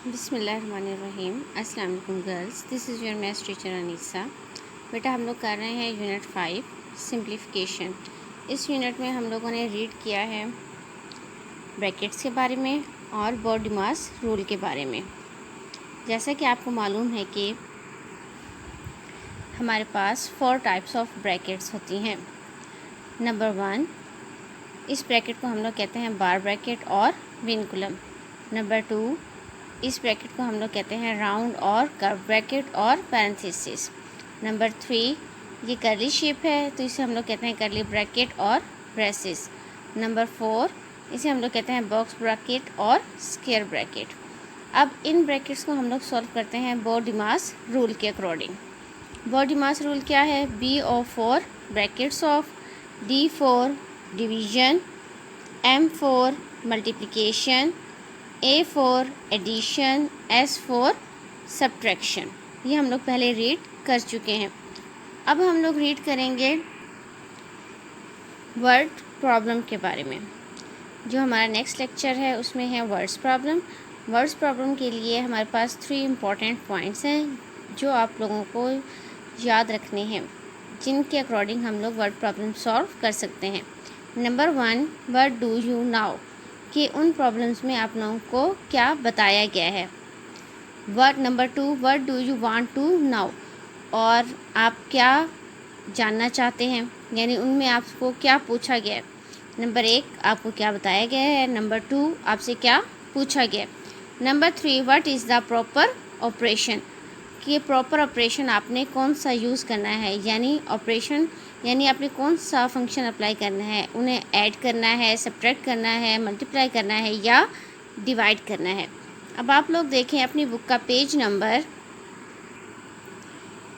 बिस्मिल्लाहिर्रहमानिर्रहीम। अस्सलाम वालेकुम girls, this is your maths teacher Anisa. बेटा हम लोग कर रहे हैं यूनिट 5 सिंप्लीफिकेशन। इस यूनिट में हम लोगों ने रीड किया है ब्रैकेट्स के बारे में और बॉडीमास रूल के बारे में। जैसा कि आपको मालूम है कि हमारे पास 4 टाइप्स ऑफ ब्रैकेट्स होती हैं। नंबर 1, इस ब्रैकेट को हम लोग कहते हैं बार ब्रैकेट और विनकुलम। नंबर 2, इस ब्रैकेट को हम लोग कहते हैं राउंड और कर्व ब्रैकेट और पैरेंथेसिस। नंबर 3, ये कर्ली शेप है तो इसे हम लोग कहते हैं कर्ली ब्रैकेट और ब्रेसेस। नंबर 4, इसे हम लोग कहते हैं बॉक्स ब्रैकेट और स्क्वायर ब्रैकेट। अब इन ब्रैकेट्स को हम लोग सॉल्व करते हैं बॉडीमास रूल के अकॉर्डिंग। बॉडीमास रूल क्या है? B for brackets of, D for division, M for multiplication, A for addition, S for subtraction. ये हम लोग पहले रीड कर चुके हैं। अब हम लोग रीड करेंगे वर्ड प्रॉब्लम के बारे में। जो हमारा नेक्स्ट लेक्चर है उसमें है वर्ड्स प्रॉब्लम। वर्ड्स प्रॉब्लम के लिए हमारे पास 3 इम्पॉर्टेंट पॉइंट्स हैं जो आप लोगों को याद रखने हैं, जिनके अकॉर्डिंग हम लोग वर्ड प्रॉब्लम सॉल्व कर सकते हैं। Number 1, what do you now, कि उन प्रॉब्लम्स में आप लोगों को क्या बताया गया है। Word number 2, what do you want to now, और आप क्या जानना चाहते हैं, यानी उनमें आपको क्या पूछा गया है। नंबर 1, आपको क्या बताया गया है। नंबर 2, आपसे क्या पूछा गया है। Number 3, what is the proper operation, कि प्रॉपर ऑपरेशन आपने कौन सा यूज़ करना है, यानी ऑपरेशन यानी आपने कौन सा फंक्शन अप्लाई करना है, उन्हें ऐड करना है, सब्ट्रैक्ट करना है, मल्टीप्लाई करना है या डिवाइड करना है। अब आप लोग देखें अपनी बुक का पेज नंबर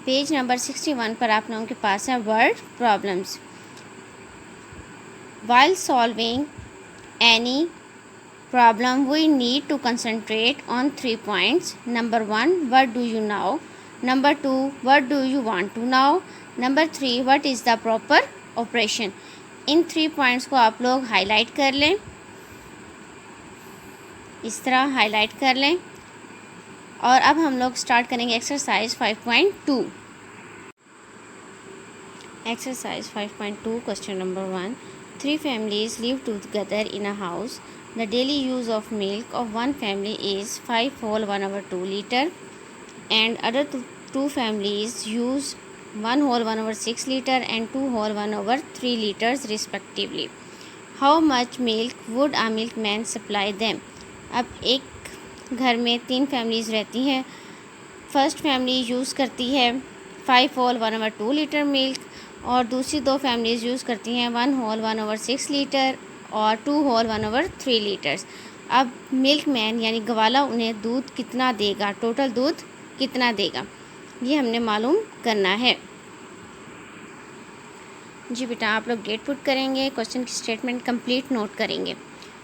61 पर आप लोगों के पास है word problems. While solving any problem we need to concentrate on 3 points. Number 1, what do you know? Number 2, what do you want to know? Number 3, what is the proper operation? In 3 points को आप लोग highlight कर लें, इस तरह highlight कर लें। और अब हम लोग स्टार्ट करेंगे exercise 5.2। Exercise 5.2 question number 1, 3 families live together in a house. The daily use of milk of one family is 5 whole 1/2 liter, and other two families use 1 whole 1/6 liter and 2 whole 1/3 liters respectively. How much milk would a milkman supply them? अब एक घर में 3 families रहती हैं। First family use करती है 5 whole 1/2 litre milk, और दूसरी 2 फैमिलीज़ यूज़ करती हैं 1 whole 1/6 लीटर और 2 whole 1/3 लीटर्स। अब मिल्क मैन यानी गवाला उन्हें दूध कितना देगा, टोटल दूध कितना देगा, ये हमने मालूम करना है। जी बेटा, आप लोग डेट पुट करेंगे, क्वेश्चन की स्टेटमेंट कंप्लीट नोट करेंगे।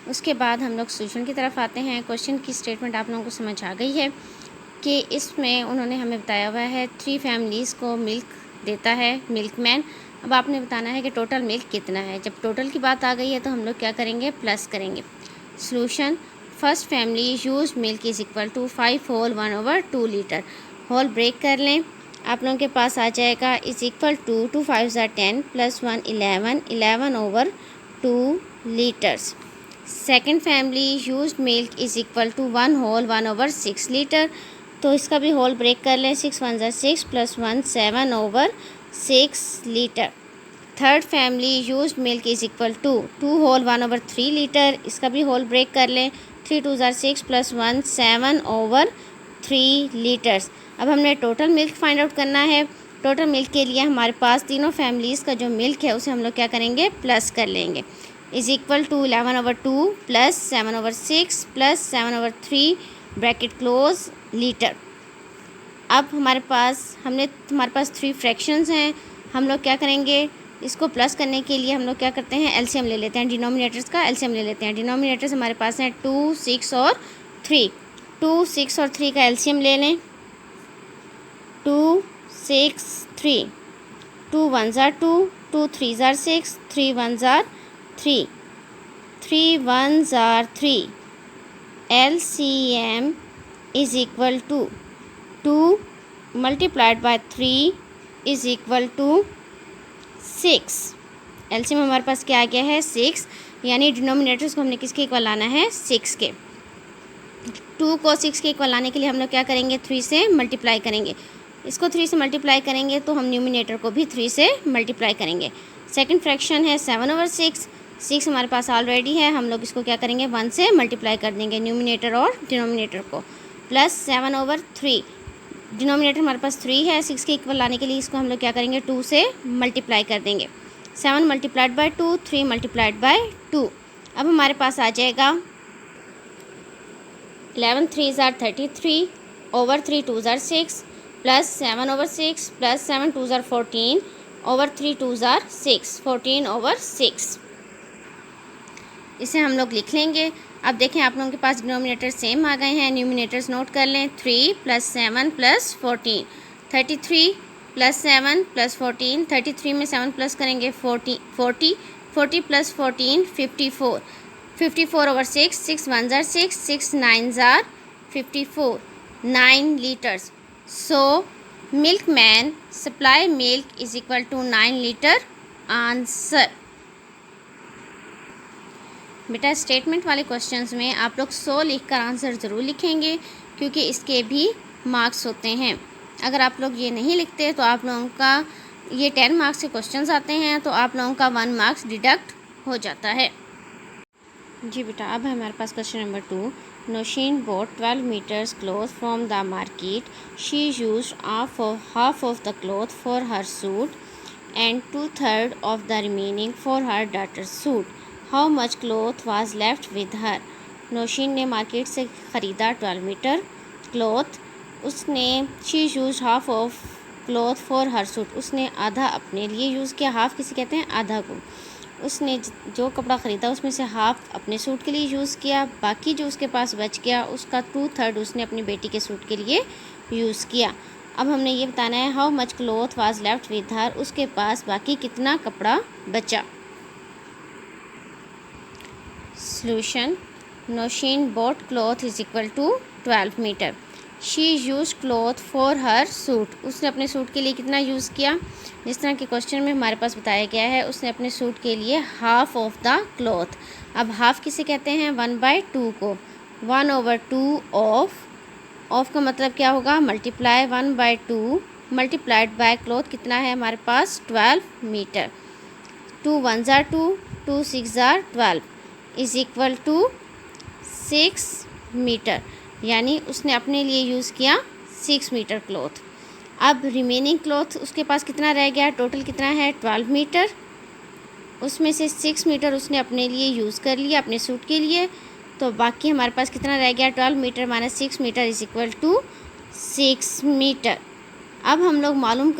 उसके बाद हम लोग सोल्यूशन की तरफ आते हैं। क्वेश्चन की स्टेटमेंट आप लोगों को समझ आ गई है कि इसमें उन्होंने हमें बताया हुआ है 3 फैमिलीज़ को मिल्क देता है मिल्कमैन। अब आपने बताना है कि टोटल मिल्क कितना है। जब टोटल की बात आ गई है तो हम लोग क्या करेंगे, प्लस करेंगे। Solution, first family use milk is equal to 5 whole 1/2 litre. Whole break कर लें, आप लोगों के पास आ जाएगा is equal to 2 5 10 + 1 11 11/2 litres. Second family use milk is equal to 1 whole 1/6 litre, तो इसका भी होल ब्रेक कर लें। 6 1 6 + 1 7/6 litre. Third family use milk is equal to 2 whole 1/3 litre, इसका भी होल ब्रेक कर लें। 3 2 6 + 1 7/3 लीटर्स। अब हमने टोटल मिल्क फाइंड आउट करना है। टोटल मिल्क के लिए हमारे पास तीनों फैमिलीज़ का जो मिल्क है उसे हम लोग क्या करेंगे, प्लस कर लेंगे। Is equal to 11/2 + 7/6 + 7/3 bracket close litre. अब हमारे पास 3 फ्रैक्शंस हैं। हम लोग क्या करेंगे, इसको प्लस करने के लिए हम लोग क्या करते हैं, एलसीएम ले लेते हैं। डिनोमिनेटर्स का एलसीएम ले लेते हैं। डिनोमिनेटर्स हमारे पास हैं 2 6 और 3। 2 6 और 3 का एलसीएम ले लें। 2 6 3, 2 1 2, 2 3 6, 3 1 3, 3 1 3। LCM is equal to 2 multiplied by 3 is equal to 6। LCM हमारे पास क्या आ गया है 6, यानी डिनोमिनेटर्स को हमने किसके इक्वल लाना है 6 के। 2 को 6 के इक्वल लाने के लिए हम लोग क्या करेंगे 3 से मल्टीप्लाई करेंगे। इसको 3 से मल्टीप्लाई करेंगे तो हम न्यूमिनेटर को भी 3 से मल्टीप्लाई करेंगे। सेकंड फ्रैक्शन है 7/6। 6 हमारे पास ऑलरेडी है, हम लोग इसको क्या करेंगे 1 से मल्टीप्लाई कर देंगे न्यूमिनेटर और डिनोमिनेटर को, प्लस 7/3। डिनोमिनेटर हमारे पास 3 है, 6 के इक्वल लाने के लिए इसको हम लोग क्या करेंगे 2 से मल्टीप्लाई कर देंगे। 7 मल्टीप्लाइड बाय 2, 3 मल्टीप्लाइड बाय 2। अब हमारे पास आ जाएगा 11 3s are 33 over 3 2s are 6 plus 7/6 plus 7 2s are 14 over 3 2s are 6, 14/6। इसे हम लोग लिख लेंगे। अब देखें आप लोगों के पास डिनोमिनेटर सेम आ गए हैं, न्यूमिनेटर्स नोट कर लें। 3 + 7 + 14, 33 + 7 + 14, 33 में 7 प्लस करेंगे 40 + 14 54, 54/6, 6 1s are 6, 6 9s are 54, 9 liters। So milkman supply milk is equal to 9 liter। Answer. बेटा स्टेटमेंट वाले क्वेश्चंस में आप लोग 100 लिखकर आंसर ज़रूर लिखेंगे, क्योंकि इसके भी मार्क्स होते हैं। अगर आप लोग ये नहीं लिखते तो आप लोगों का ये 10 मार्क्स के क्वेश्चंस आते हैं, तो आप लोगों का 1 मार्क्स डिडक्ट हो जाता है। जी बेटा, अब है हमारे पास question number 2। Nausheen bought 12 meters cloth from the market. She used half of the cloth for her suit and 2/3 of the remaining for her daughter's suit. How much cloth was left with her? Nausheen ने market से ख़रीदा 12 metre cloth. उसने she use half of cloth for her suit, उसने आधा अपने लिए use किया। Half किसे कहते हैं आधा को। उसने जो कपड़ा ख़रीदा उसमें से हाफ अपने सूट के लिए यूज़ किया, बाकी जो उसके पास बच गया उसका 2/3 उसने अपनी बेटी के सूट के लिए यूज़ किया। अब हमने ये बताना है how much cloth was left with her, उसके पास बाकी कितना कपड़ा बचा। Solution. Nausheen bought cloth is equal to 12 metre. She use cloth for her suit, उसने अपने सूट के लिए कितना यूज़ किया। जिस तरह के क्वेश्चन में हमारे पास बताया गया है, उसने अपने सूट के लिए हाफ ऑफ द क्लॉथ। अब हाफ किसे कहते हैं 1/2 को। 1/2 ऑफ का मतलब क्या होगा मल्टीप्लाई। 1/2 मल्टीप्लाइड बाय क्लॉथ कितना है हमारे पास 12 metre. 2 1s are 2, 2 6s are 12 is equal to 6 metre, यानी उसने अपने लिए यूज़ किया 6 मीटर क्लॉथ। अब रिमेनिंग क्लॉथ उसके पास कितना रह गया, टोटल कितना है 12 मीटर, उसमें से 6 मीटर उसने अपने लिए यूज़ कर लिया अपने सूट के लिए, तो बाकी हमारे पास कितना रह गया 12 metre minus 6 metre is equal to 6 metre. अब हम लोग मालूम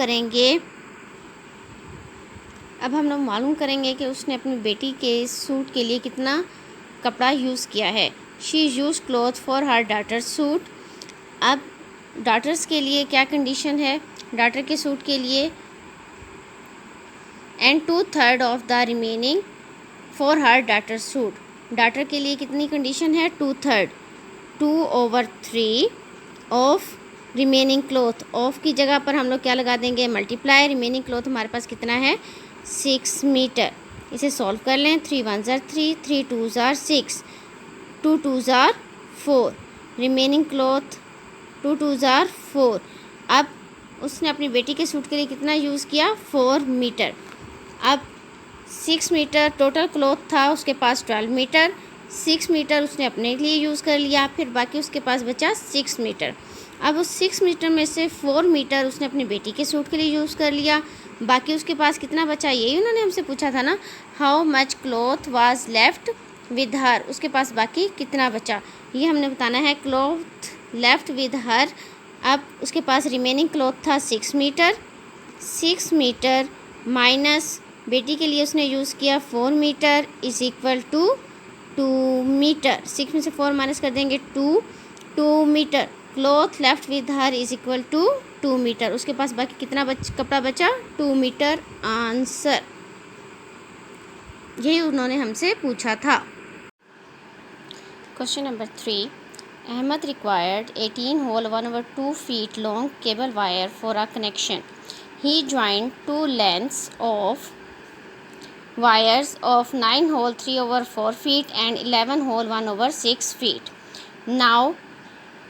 करेंगे कि उसने अपनी बेटी के सूट के लिए कितना कपड़ा यूज़ किया है। She use cloth for her daughter's suit. अब डॉटर्स के लिए क्या कंडीशन है, डॉटर के सूट के लिए and 2/3 of the remaining for her daughter's suit. Daughter के लिए कितनी कंडीशन है 2/3, 2/3 ऑफ रिमेनिंग क्लॉथ। ऑफ की जगह पर हम लोग क्या लगा देंगे मल्टीप्लाई। रिमेनिंग क्लॉथ हमारे पास कितना है 6 मीटर। इसे सॉल्व कर लें। 3 1s are 3, 3 2s are 6, 2 2s are 4, remaining cloth 2 2s are 4। अब उसने अपनी बेटी के सूट के लिए कितना यूज़ किया 4 मीटर। अब 6 मीटर टोटल क्लॉथ था उसके पास 12 मीटर, 6 मीटर उसने अपने लिए यूज़ कर लिया, फिर बाकी उसके पास बचा 6 मीटर। अब उस 6 मीटर में से 4 मीटर उसने अपनी बेटी के सूट के लिए यूज़ कर लिया, बाकी उसके पास कितना बचा यही उन्होंने हमसे पूछा था ना, how much cloth was left with her, उसके पास बाकी कितना बचा ये हमने बताना है। क्लॉथ लेफ्ट विद हर, अब उसके पास रिमेनिंग क्लॉथ था 6 मीटर, 6 मीटर माइनस बेटी के लिए उसने यूज़ किया 4 metre is equal to 2 metre. 6 में से 4 माइनस कर देंगे 2 metre. Cloth left with her is equal to 2 metre, उसके पास बाकी कितना कपड़ा बचा 2 मीटर। आंसर। यही उन्होंने हमसे पूछा था। Question number 3। Ahmed required 18 hole 1/2 feet long cable wire for a connection. He joined two lengths of wires of 9 hole 3/4 feet and 11 hole 1/6 feet. Now,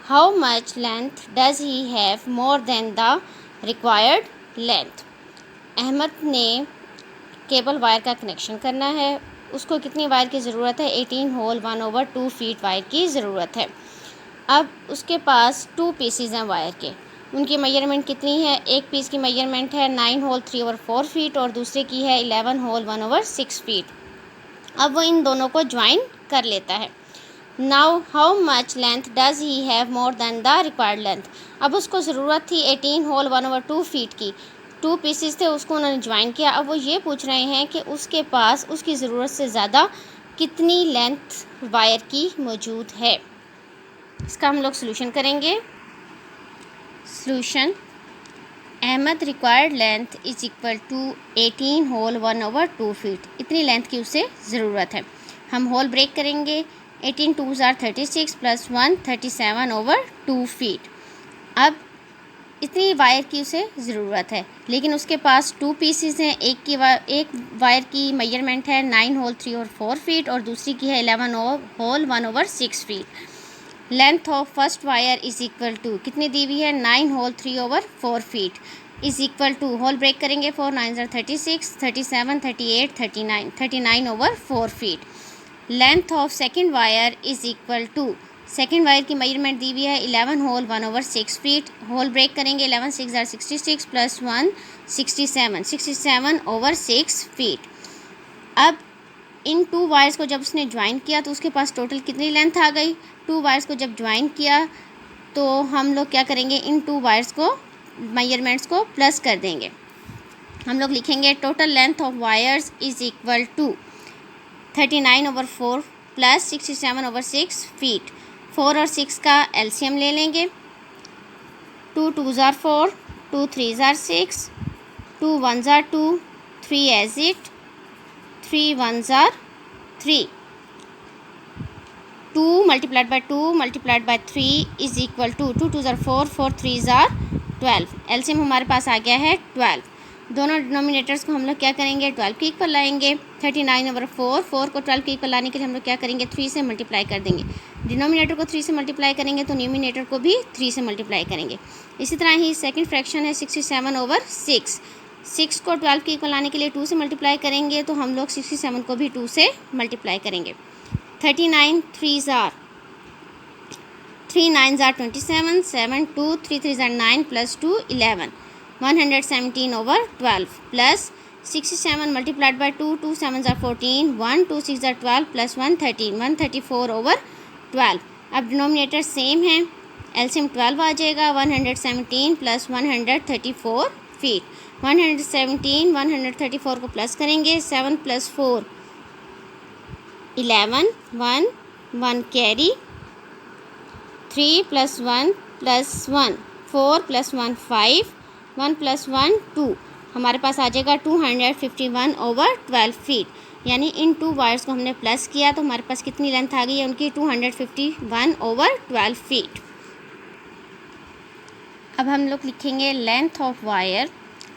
how much length does he have more than the required length? Ahmad ने cable wire का connection करना है, उसको कितनी wire की ज़रूरत है? 18 whole 1/2 feet wire की ज़रूरत है। अब उसके पास 2 पीसीज हैं वायर के, उनकी मेजरमेंट कितनी है? एक पीस की मेजरमेंट है 9 होल 3/4 फीट और दूसरे की है 11 होल 1/6 फीट। अब वो इन दोनों को ज्वाइन कर लेता है। Now how much length does he have more than the required length? अब उसको ज़रूरत थी 18 होल 1/2 फीट की, 2 पीसेस थे, उसको उन्होंने ज्वाइन किया। अब वो ये पूछ रहे हैं कि उसके पास उसकी ज़रूरत से ज़्यादा कितनी लेंथ वायर की मौजूद है। इसका हम लोग सोल्यूशन करेंगे। Solution, Ahmad required length is equal to 18 whole 1/2 feet. इतनी लेंथ की उसे ज़रूरत है। हम होल ब्रेक करेंगे। 18 2s are 36 प्लस 1 37/2 फीट। अब इतनी वायर की उसे ज़रूरत है, लेकिन उसके पास 2 पीसीज हैं। एक वायर की मेजरमेंट है 9 होल 3/4 फीट और दूसरी की है 11 whole 1/6 feet. Length of first wire is equal to कितनी दी हुई है? 9 whole 3/4 feet is equal to, whole break करेंगे, 4 9s are 36 37 38 39 39/4 feet. Length of second wire is equal to, second wire की मेजरमेंट दी हुई है 11 होल 1/6 फीट। होल ब्रेक करेंगे, 11 6s are 66 प्लस 1 67 67/6 फीट। अब इन 2 वायर्स को जब उसने ज्वाइन किया तो उसके पास टोटल कितनी लेंथ आ गई? 2 वायर्स को जब ज्वाइन किया तो हम लोग क्या करेंगे, इन 2 वायर्स को मेजरमेंट्स को प्लस कर देंगे। हम लोग लिखेंगे total length of wires is equal to 39/4 plus 67/6 feet. 4 और 6 का एलसीएम ले लेंगे। 2 2s are 4, 2 3s are 6, 2 1s are 2, 3 as it, 3 1s are 3. 2 multiplied by 2 multiplied by 3 is equal to 2 2s are 4, 4 3s are 12। LCM हमारे पास आ गया है 12। दोनों denominators को हम लोग क्या करेंगे, 12 के इक्वल लाएंगे। 39/4, 4 को 12 के इक्वल लाने के लिए हम लोग क्या करेंगे, 3 से मल्टीप्लाई कर देंगे। डिनोमिनेटर को 3 से मल्टीप्लाई करेंगे तो न्यूमिनेटर को भी 3 से मल्टीप्लाई करेंगे। इसी तरह ही सेकंड फ्रैक्शन है 67/6। 6 को 12 के इक्वल लाने के लिए 2 से मल्टीप्लाई करेंगे तो हम लोग 67 को भी 2 से मल्टीप्लाई करेंगे। 39 3s are 3 9s are 27, 7 2 3 3s are 9 plus 2 11, 117/12 plus 67 multiplied by 2, 2 7s are 14, 1 2 6 are 12 plus 1 13, 134/12। अब डिनोमिनेटर सेम है, एलसीएम 12 आ जाएगा। 117 प्लस 134 फीट। 117 134 को प्लस करेंगे, 7 plus 4 11, 1 1 carry, 3 plus 1 plus 1 4 plus 1 5, 1 plus 1 2, हमारे पास आ जाएगा 251/12 फीट। यानी इन 2 वायर्स को हमने प्लस किया तो हमारे पास कितनी लेंथ आ गई है उनकी, 251/12 फीट। अब हम लोग लिखेंगे length of wire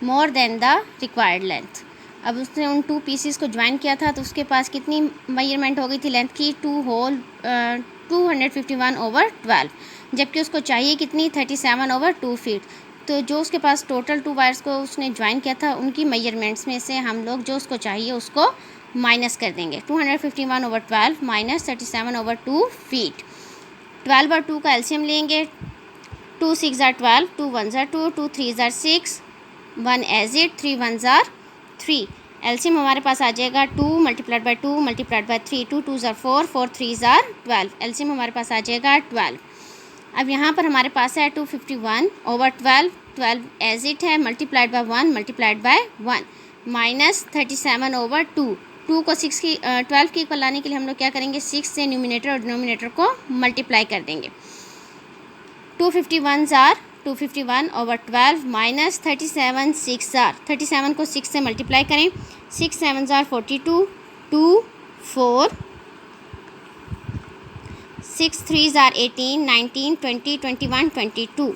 more than the required length. अब उसने उन 2 पीसीस को ज्वाइन किया था तो उसके पास कितनी मेजरमेंट हो गई थी लेंथ की, 2 होल 251/12, जबकि उसको चाहिए कितनी, 37/2 फीट। तो जो उसके पास टोटल 2 वायर्स को उसने ज्वाइन किया था उनकी मेजरमेंट्स में से हम लोग जो उसको चाहिए उसको माइनस कर देंगे। 251/12 माइनस 37/2 फीट। 12/2 का एलसीएम लेंगे। 2 6s are 12, 2 1s are 2, 2 3s are 6, 1 as it, 3 1s are 3। LCM हमारे पास आ जाएगा 2 multiplied by 2 multiplied by 3, 2 2s are 4, 4 3s are 12। LCM हमारे पास आ जाएगा 12। अब यहाँ पर हमारे पास है 251/12, 12 एज इट है, multiplied by 1 multiplied by 1 minus 37/2। 2 को 6 की 12 की इक्वल लाने के लिए हम लोग क्या करेंगे, 6 से न्यूमिनेटर और डिनोमिनेटर को मल्टीप्लाई कर देंगे। 251s are 251/12 माइनस 37 6 are 37 को 6 से मल्टीप्लाई करें, 6 7s are 42, 2 4 6 3s are 18, 19, 20, 21, 22.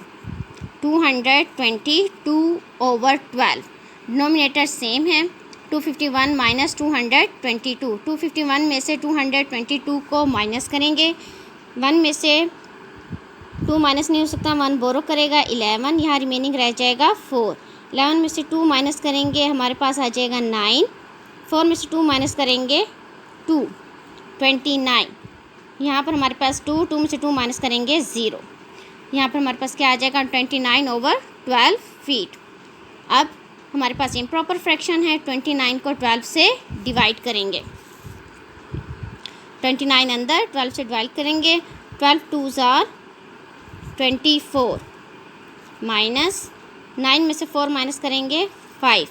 222 over 12. Denominator same है. 251 माइनस 222. 251 में से 222 को माइनस करेंगे. 1 में से 2 माइनस नहीं हो सकता, 1 बोरो करेगा. 11 यहाँ रिमेनिंग रह जाएगा 4. 11 में से 2 माइनस करेंगे, हमारे पास आ जाएगा 9. 4 में से 2 माइनस करेंगे 2, 29. यहाँ पर हमारे पास 2 में से 2 माइनस करेंगे 0. यहाँ पर हमारे पास क्या आ जाएगा 29 over 12 फीट. अब हमारे पास इम्प्रॉपर फ्रैक्शन है. 29 को 12 से डिवाइड करेंगे. 29 अंदर 12 से डिवाइड करेंगे. 12 2s are 24 माइनस 9 में से 4 माइनस करेंगे 5.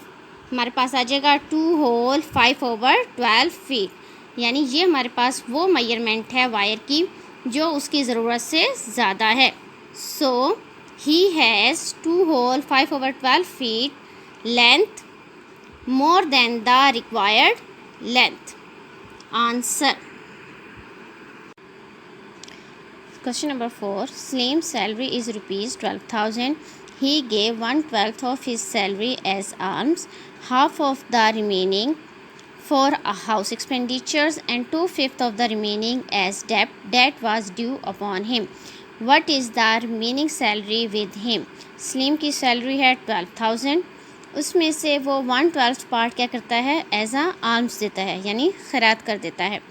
हमारे पास आ जाएगा 2 होल 5 over 12 फीट. यानी ये हमारे पास वो मेजरमेंट है वायर की जो उसकी ज़रूरत से ज़्यादा है. So he has 2 whole 5 over 12 feet length more than the required length. Answer. Question number 4. Salim's salary is rupees 12,000. He gave 1/12 of his salary as alms, half of the remaining for house expenditures, and 2/5 of the remaining as debt that was due upon him. What is the remaining salary with him? Salim की salary है 12,000. उसमें से वो 1/12 part क्या करता है, as आ arms देता है, यानी खैरात कर देता है.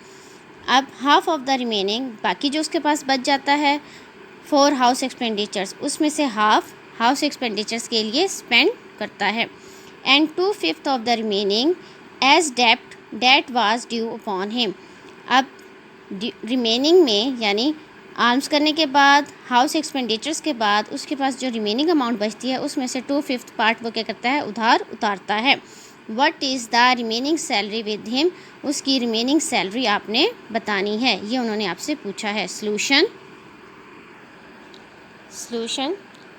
अब हाफ ऑफ द रिमेनिंग, बाकी जो उसके पास बच जाता है फॉर हाउस एक्सपेंडिचर्स, उसमें से हाफ हाउस एक्सपेंडिचर्स के लिए स्पेंड करता है. And 2/5 of the remaining as डेप्ट that was due upon him. अब रिमेनिंग में यानी आर्म्स करने के बाद, हाउस एक्सपेंडिचर्स के बाद उसके पास जो रिमेनिंग अमाउंट बचती है उसमें से 2/5 पार्ट वो क्या करता है, उधार उतारता है. What is the remaining salary with him. उसकी रिमेनिंग सैलरी आपने बतानी है, ये उन्होंने आपसे पूछा है. Solution.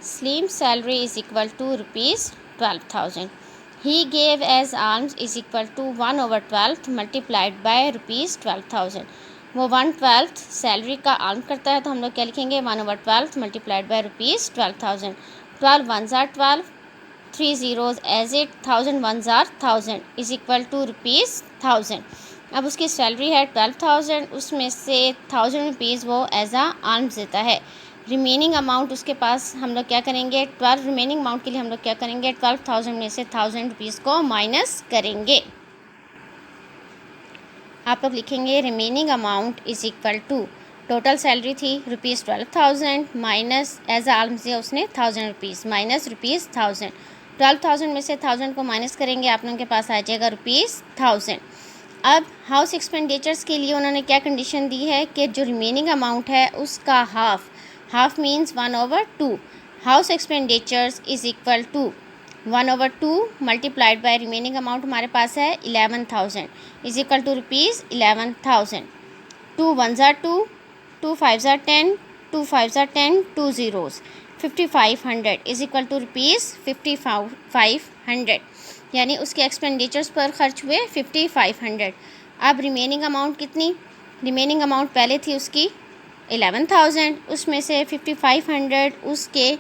Salim salary is equal to rupees 12,000. He gave as alms is equal to 1/12 multiplied by rupees 12,000. वो 1/12 सैलरी का आर्म करता है, तो हम लोग क्या लिखेंगे, 1/12 multiplied by rupees 12,000. 12 1s are 12, 3 zeros as it, 1000 1s are 1000 is equal to rupees 1000. अब उसकी सैलरी है 12,000, उसमें से 1000 रुपीज़ वो एज आ आर्म्स देता है. रिमेनिंग अमाउंट उसके पास हम लोग क्या करेंगे, 12 रिमेनिंग अमाउंट के लिए हम लोग क्या करेंगे, 12,000 में से 1000 रुपीज़ को माइनस करेंगे. आप लोग लिखेंगे remaining amount is equal to, total salary थी रुपीज़ 12,000 माइनस एज आर्म्स दिया उसने 1000 रुपीज़ माइनस रुपीज़ 1000. 12,000 में से 1000 को माइनस करेंगे, आप लोगों के पास आ जाएगा रुपीज़ 1000. अब हाउस एक्सपेंडिचर्स के लिए उन्होंने क्या कंडीशन दी है कि जो रिमेनिंग अमाउंट है उसका half means 1/2. House expenditures is equal to 1/2 multiplied by remaining amount हमारे पास है 11,000 is equal to rupees 11,000. 2 1s are 2, 2 5s are 10, 2 5s are 10, 2 zeros, 5,500 is equal to rupees 5,500. यानी उसके एक्सपेंडिचर्स पर खर्च हुए 5,500. अब रिमेनिंग अमाउंट कितनी, रिमेनिंग अमाउंट पहले थी उसकी 11,000, उसमें से 5,500 उसके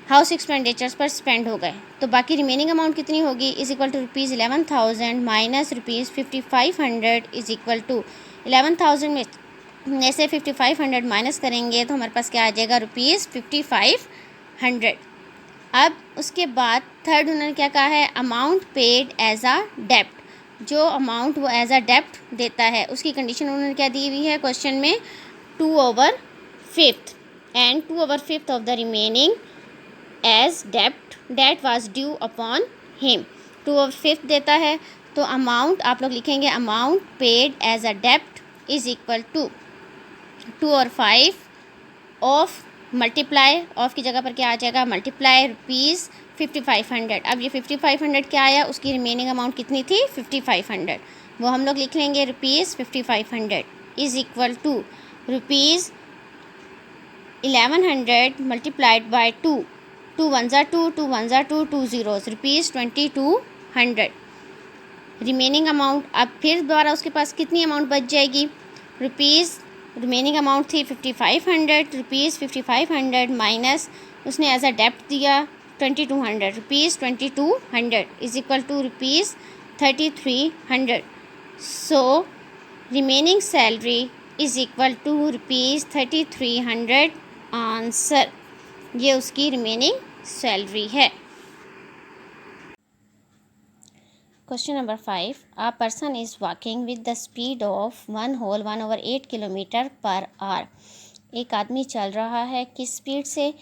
हाउस एक्सपेंडिचर्स पर स्पेंड हो गए, तो बाकी रिमेनिंग अमाउंट कितनी होगी, is equal to rupees 11,000 minus rupees 5,500 is equal to 11,000 में से 5,500 माइनस करेंगे तो हमारे पास क्या आ जाएगा, रुपीज़ 5,500. अब उसके बाद थर्ड उन्होंने क्या कहा है, अमाउंट पेड एज आ डेप्ट. जो अमाउंट वो एज आ डेप्ट देता है उसकी कंडीशन उन्होंने क्या दी हुई है क्वेश्चन में, 2/5 and 2/5 of the remaining as डेप्ट that was due upon him. 2/5 देता है, तो अमाउंट आप लोग लिखेंगे अमाउंट पेड एज अ डेप्ट is equal to 2/5 of multiply, of की जगह पर क्या आ जाएगा, मल्टीप्लाई रुपीज़ 5,500. अब ये 5,500 क्या आया, उसकी रिमेनिंग अमाउंट कितनी थी 5,500, वो हम लोग लिख लेंगे rupees 5,500 is equal to rupees 1100 multiplied by 2, 2 1s are 2, 2 1s are 2, 2 zeros, rupees 2,200. Remaining amount, अब फिर दोबारा उसके पास कितनी अमाउंट बच जाएगी, रुपीज़ रिमेनिंग अमाउंट थी 5500 रुपीज़, 5500 माइनस उसने एज अ डेप्ट दिया 2200 rupees, 2200 is equal to rupees 3300. So remaining salary is equal to rupees 3300. Answer, ये उसकी रिमेनिंग सैलरी है. Question number 5. A person is walking with the speed of 1/8 kilometre per our. एक आदमी चल रहा है किस स्पीड से?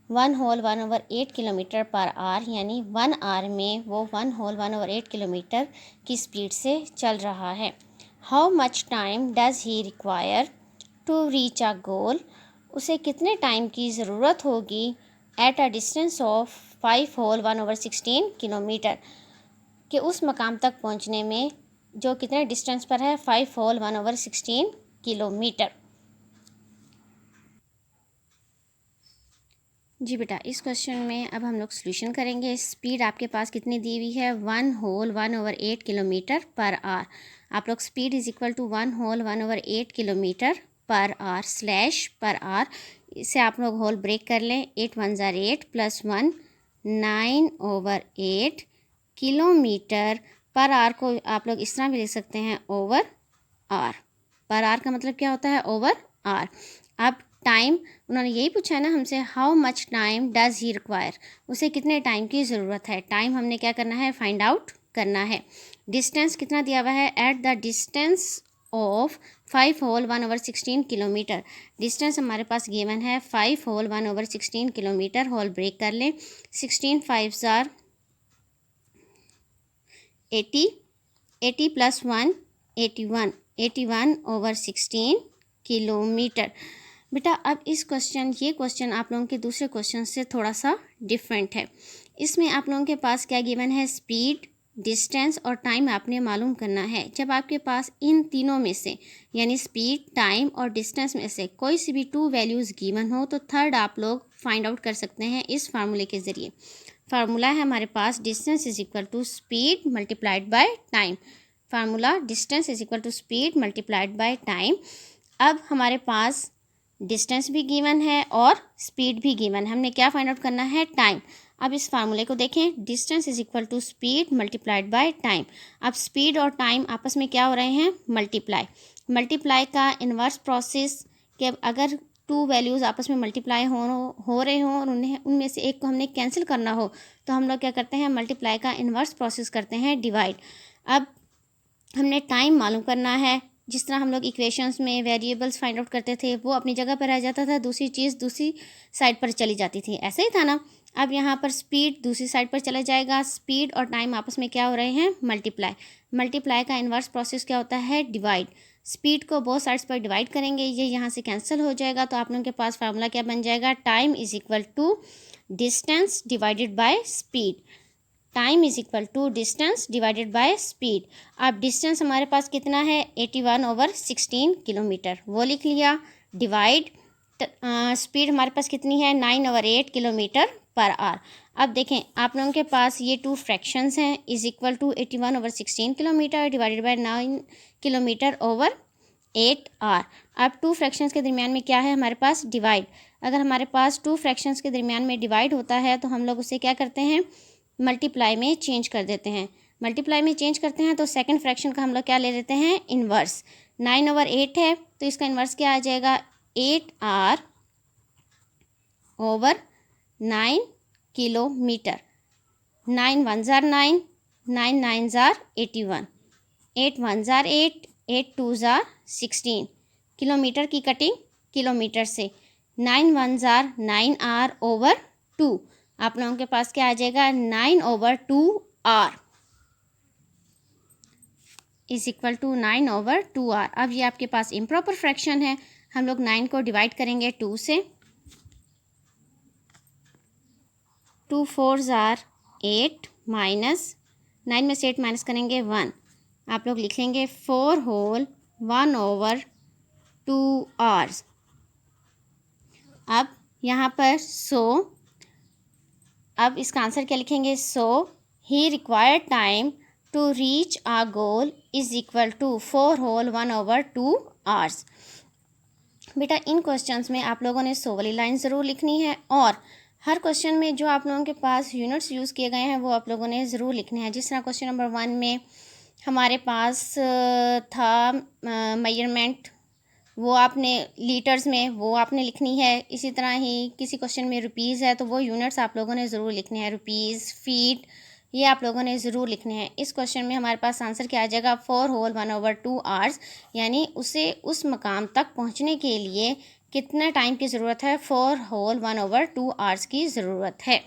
1/8 किलोमीटर पर आवर, यानी 1 आवर में वो 1/8 किलोमीटर की स्पीड से चल रहा है. How much time does he require to reach a goal. उसे कितने टाइम की ज़रूरत होगी at a distance of 5/1/16 kilometre, कि उस मकाम तक पहुंचने में जो कितने डिस्टेंस पर है 5/1/16 किलोमीटर. जी बेटा, इस क्वेश्चन में अब हम लोग सोल्यूशन करेंगे. स्पीड आपके पास कितनी दी हुई है? 1/8 किलोमीटर पर आवर. आप लोग speed is equal to 1/8 kilometre per hour slash per hour, इसे आप लोग होल ब्रेक कर लें. 8 1 ज़ार 8 प्लस 1 9/8 किलोमीटर पर आवर को आप लोग इस तरह भी लिख सकते हैं ओवर आवर. पर आवर का मतलब क्या होता है? Over our. अब टाइम उन्होंने यही पूछा है ना हमसे, how much time does he require, उसे कितने टाइम की ज़रूरत है. टाइम हमने क्या करना है? फाइंड आउट करना है. डिस्टेंस कितना दिया हुआ है? At the distance of 5/1/16 kilometre. Distance हमारे पास गिवन है 5/1/16 किलोमीटर. होल ब्रेक कर लें. 16 5 ज़ार 80, 80 प्लस 1 81, 81/16 किलोमीटर. बेटा अब ये क्वेश्चन आप लोगों के दूसरे क्वेश्चन से थोड़ा सा डिफरेंट है. इसमें आप लोगों के पास क्या गिवन है? स्पीड, डिस्टेंस और टाइम आपने मालूम करना है. जब आपके पास इन तीनों में से यानी स्पीड, टाइम और डिस्टेंस में से कोई सी भी 2 वैल्यूज़ गिवन हो तो थर्ड आप लोग फाइंड आउट कर सकते हैं इस फार्मूले के ज़रिए. फार्मूला है हमारे पास distance is equal to speed multiplied by time. Formula distance is equal to speed multiplied by time. अब हमारे पास डिस्टेंस भी गिवन है और स्पीड भी गिवन है. हमने क्या फाइंड आउट करना है? टाइम. अब इस फार्मूले को देखें. Distance is equal to speed multiplied by time. अब स्पीड और टाइम आपस में क्या हो रहे हैं? मल्टीप्लाई. मल्टीप्लाई का इन्वर्स प्रोसेस के अगर 2 वैल्यूज़ आपस में मल्टीप्लाई हो रहे हों और उनमें से एक को हमने कैंसिल करना हो तो हम लोग क्या करते हैं? मल्टीप्लाई का इन्वर्स प्रोसेस करते हैं, डिवाइड. अब हमने टाइम मालूम करना है. जिस तरह हम लोग इक्वेशंस में वेरिएबल्स फाइंड आउट करते थे वो अपनी जगह पर रह जाता था, दूसरी चीज़ दूसरी साइड पर चली जाती थी. ऐसे ही था ना. अब यहाँ पर स्पीड दूसरी साइड पर चला जाएगा. स्पीड और टाइम आपस में क्या हो रहे हैं? मल्टीप्लाई. मल्टीप्लाई का इन्वर्स प्रोसेस क्या होता है? डिवाइड. स्पीड को बोथ साइड्स पर डिवाइड करेंगे, ये यहाँ से कैंसिल हो जाएगा तो आप लोगों के पास फार्मूला क्या बन जाएगा? Time is equal to distance divided by speed. Time is equal to distance divided by speed. अब डिस्टेंस हमारे पास कितना है? 81/16 किलोमीटर, वो लिख लिया. डिवाइड स्पीड हमारे पास कितनी है? 9/8 किलोमीटर पर आवर. अब देखें आप लोगों के पास ये 2 फ्रैक्शंस हैं. Is equal to 81/16 kilometre divided by 9 kilometre over 8 hour. अब 2 फ्रैक्शंस के दरमियान में क्या है हमारे पास? डिवाइड. अगर हमारे पास 2 फ्रैक्शंस के दरमियान में डिवाइड होता है तो हम लोग उसे क्या करते हैं? मल्टीप्लाई में चेंज कर देते हैं. मल्टीप्लाई में चेंज करते हैं तो सेकंड फ्रैक्शन का हम लोग क्या ले लेते हैं? इन्वर्स. 9/8 है तो इसका इन्वर्स क्या आ जाएगा? 8 ओवर 9 किलोमीटर. 9 1 ज़ार 9, 9 9 ज़ार 81, 8 1 ज़ार 8, 8 2 ज़ार 16. किलोमीटर की कटिंग किलोमीटर से. 9 1 ज़ार 9 ओवर 2. आप लोगों के पास क्या आ जाएगा? 9/2 hour is equal to 9/2 hour. अब ये आपके पास इम्प्रॉपर फ्रैक्शन है. हम लोग 9 को डिवाइड करेंगे 2 से. 2 4 ज़ार 8 माइनस 9 में से 8 माइनस करेंगे 1. आप लोग लिख लेंगे 4 होल 1/2 आवर्स. अब यहाँ पर अब इसका आंसर क्या लिखेंगे? So he required time to reach a goal is equal to 4 whole 1/2 hours. बेटा इन क्वेश्चंस में आप लोगों ने 100 वाली लाइन ज़रूर लिखनी है और हर क्वेश्चन में जो आप लोगों के पास यूनिट्स यूज़ किए गए हैं वो आप लोगों ने ज़रूर लिखने हैं। जिस तरह क्वेश्चन नंबर 1 में हमारे पास था मेजरमेंट, वो आपने लीटर्स में वो आपने लिखनी है। इसी तरह ही किसी क्वेश्चन में रुपीज़ है तो वो यूनिट्स आप लोगों ने ज़रूर लिखने हैं, रुपीज़, फीट, ये आप लोगों ने ज़रूर लिखने हैं। इस क्वेश्चन में हमारे पास आंसर क्या आ जाएगा, 4 होल 1/2 आवर्स, यानी उसे उस मकाम तक पहुंचने के लिए कितना टाइम की ज़रूरत है, 4 होल 1/2 आवर्स की ज़रूरत है।